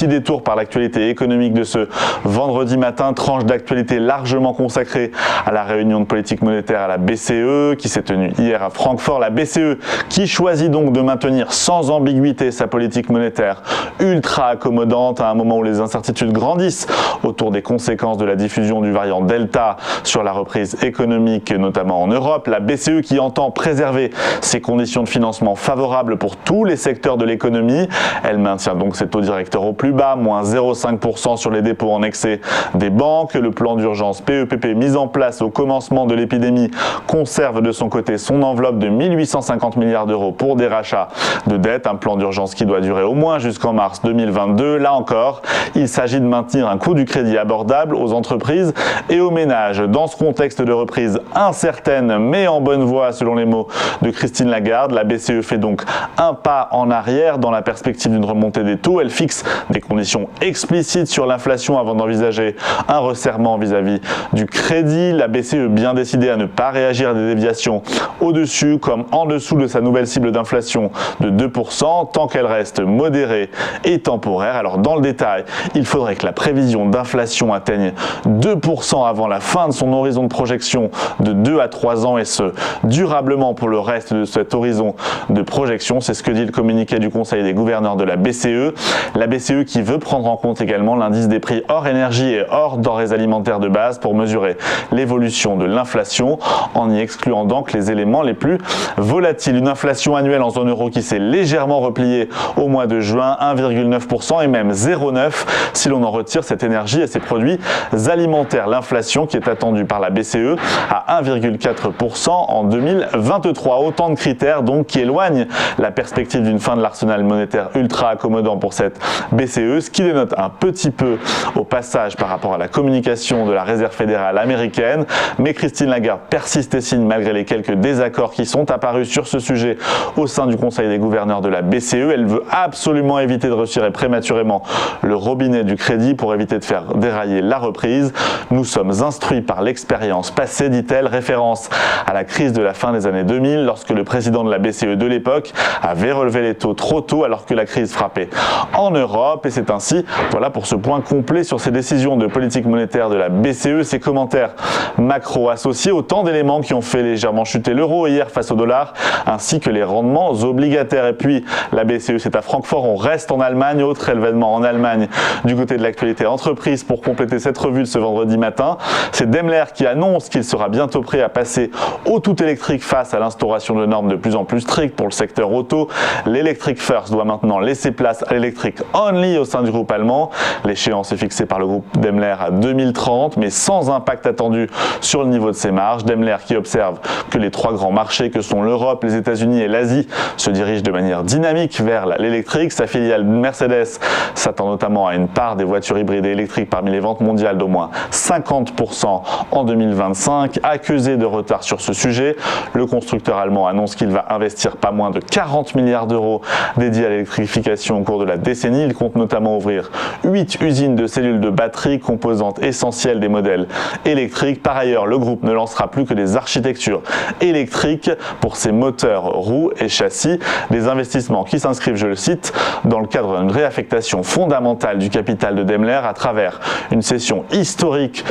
petit détour par l'actualité économique de ce vendredi matin, tranche d'actualité largement consacrée à la réunion de politique monétaire à la BCE qui s'est tenue hier à Francfort. La BCE qui choisit donc de maintenir sans ambiguïté sa politique monétaire ultra accommodante à un moment où les incertitudes grandissent autour des conséquences de la diffusion du variant Delta sur la reprise économique, notamment en Europe. La BCE qui entend préserver ses conditions de financement favorables pour tous les secteurs de l'économie. Elle maintient donc ses taux directeurs au plus bas, moins 0,5% sur les dépôts en excès des banques. Le plan d'urgence PEPP mis en place au commencement de l'épidémie conserve de son côté son enveloppe de 1850 milliards d'euros pour des rachats de dettes. Un plan d'urgence qui doit durer au moins jusqu'en mars 2022. Là encore, il s'agit de maintenir un coût du crédit abordable aux entreprises et aux ménages. Dans ce contexte de reprise incertaine mais en bonne voie selon les mots de Christine Lagarde, la BCE fait donc un pas en arrière dans la perspective d'une remontée des taux. Elle fixe des conditions explicites sur l'inflation avant d'envisager un resserrement vis-à-vis du crédit. La BCE bien décidée à ne pas réagir à des déviations au-dessus comme en dessous de sa nouvelle cible d'inflation de 2% tant qu'elle reste modérée et temporaire. Alors dans le détail, il faudrait que la prévision d'inflation atteigne 2% avant la fin de son horizon de projection de 2 à 3 ans et ce, durablement pour le reste de cet horizon de projection. C'est ce que dit le communiqué du Conseil des gouverneurs de la BCE. La BCE qui veut prendre en compte également l'indice des prix hors énergie et hors denrées alimentaires de base pour mesurer l'évolution de l'inflation en y excluant donc les éléments les plus volatiles. Une inflation annuelle en zone euro qui s'est légèrement repliée au mois de juin, 1,9% et même 0,9% si l'on en retire cette énergie et ces produits alimentaires. L'inflation qui est attendue par la BCE à 1,4% en 2023. Autant de critères donc qui éloignent la perspective d'une fin de l'arsenal monétaire ultra accommodant pour cette BCE, ce qui dénote un petit peu au passage par rapport à la communication de la Réserve fédérale américaine. Mais Christine Lagarde persiste et signe malgré les quelques désaccords qui sont apparus sur ce sujet au sein du Conseil des gouverneurs de la BCE. Elle veut absolument éviter de retirer prématurément le robinet du crédit pour éviter de faire dérailler la reprise. Nous sommes instruits par l'expérience passée, dit-elle, référence à la crise de la fin des années 2000 lorsque le président de la BCE de l'époque avait relevé les taux trop tôt alors que la crise frappait en Europe. Et c'est ainsi, voilà pour ce point complet sur ces décisions de politique monétaire de la BCE, ces commentaires macro associés, autant d'éléments qui ont fait légèrement chuter l'euro hier face au dollar, ainsi que les rendements obligataires. Et puis la BCE, c'est à Francfort, on reste en Allemagne, autre événement en Allemagne du côté de l'actualité entreprise pour compléter cette revue de ce vendredi matin. C'est Daimler qui annonce qu'il sera bientôt prêt à passer au tout électrique face à l'instauration de normes de plus en plus strictes pour le secteur auto. L'Electric First doit maintenant laisser place à l'Electric Only au sein du groupe allemand. L'échéance est fixée par le groupe Daimler à 2030, mais sans impact attendu sur le niveau de ses marges. Daimler qui observe que les trois grands marchés que sont l'Europe, les États-Unis et l'Asie se dirigent de manière dynamique vers l'électrique. Sa filiale Mercedes s'attend notamment à une part des voitures hybrides et électriques parmi les ventes mondiales d'au moins 50% en 2025. Accusé de retard sur ce sujet, le constructeur allemand annonce qu'il va investir pas moins de 40 milliards d'euros dédiés à l'électrification au cours de la décennie. Il compte notamment ouvrir 8 usines de cellules de batterie, composantes essentielles des modèles électriques. Par ailleurs, le groupe ne lancera plus que des architectures électriques pour ses moteurs, roues et châssis. Des investissements qui s'inscrivent, je le cite, dans le cadre d'une réaffectation fondamentale du capital de Daimler à travers une scission historique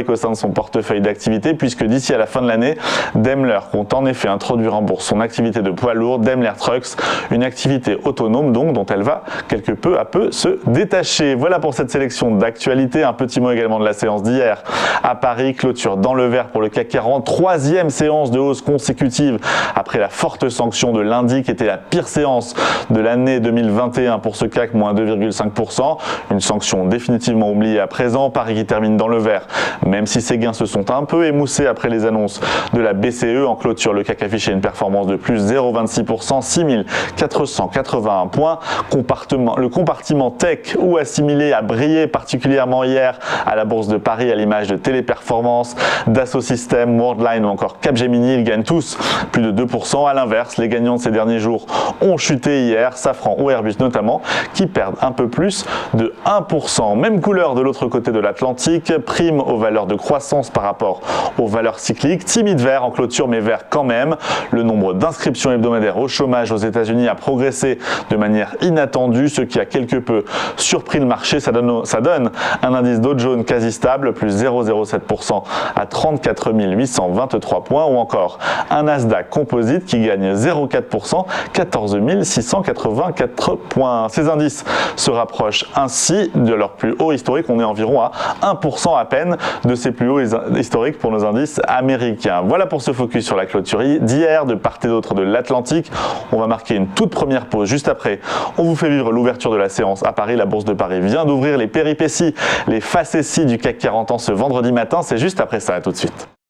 au sein de son portefeuille d'activités, puisque d'ici à la fin de l'année, Daimler compte en effet introduire en bourse son activité de poids lourd, Daimler Trucks, une activité autonome donc dont elle va quelque peu à peu se détacher. Voilà pour cette sélection d'actualités. Un petit mot également de la séance d'hier à Paris, clôture dans le vert pour le CAC 40, troisième séance de hausse consécutive après la forte sanction de lundi qui était la pire séance de l'année 2021 pour ce CAC, moins 2,5%, une sanction définitivement oubliée à présent. Paris qui termine dans le vert, même si ses gains se sont un peu émoussés après les annonces de la BCE. En clôture, le CAC affichait une performance de plus 0,26%, 6481 points. Le compartiment tech ou assimilé a brillé particulièrement hier à la bourse de Paris à l'image de les performances Dassault Systèmes, Worldline ou encore Capgemini. Ils gagnent tous plus de 2%. À l'inverse, les gagnants de ces derniers jours ont chuté hier, Safran ou Airbus notamment, qui perdent un peu plus de 1%. Même couleur de l'autre côté de l'Atlantique, prime aux valeurs de croissance par rapport aux valeurs cycliques, timide vert en clôture mais vert quand même. Le nombre d'inscriptions hebdomadaires au chômage aux États-Unis a progressé de manière inattendue, ce qui a quelque peu surpris le marché. Ça donne un indice Dow Jones quasi stable, plus 0,07% à 34 823 points, ou encore un Nasdaq Composite qui gagne 0,4%, 14 684 points. Ces indices se rapprochent ainsi de leur plus haut historique. On est environ à 1% à peine de ces plus hauts historiques pour nos indices américains. Voilà pour ce focus sur la clôture d'hier, de part et d'autre de l'Atlantique. On va marquer une toute première pause juste après. On vous fait vivre l'ouverture de la séance à Paris. La Bourse de Paris vient d'ouvrir, les péripéties, les facéties du CAC 40 ans ce vendredi matin. C'est juste après ça, à tout de suite.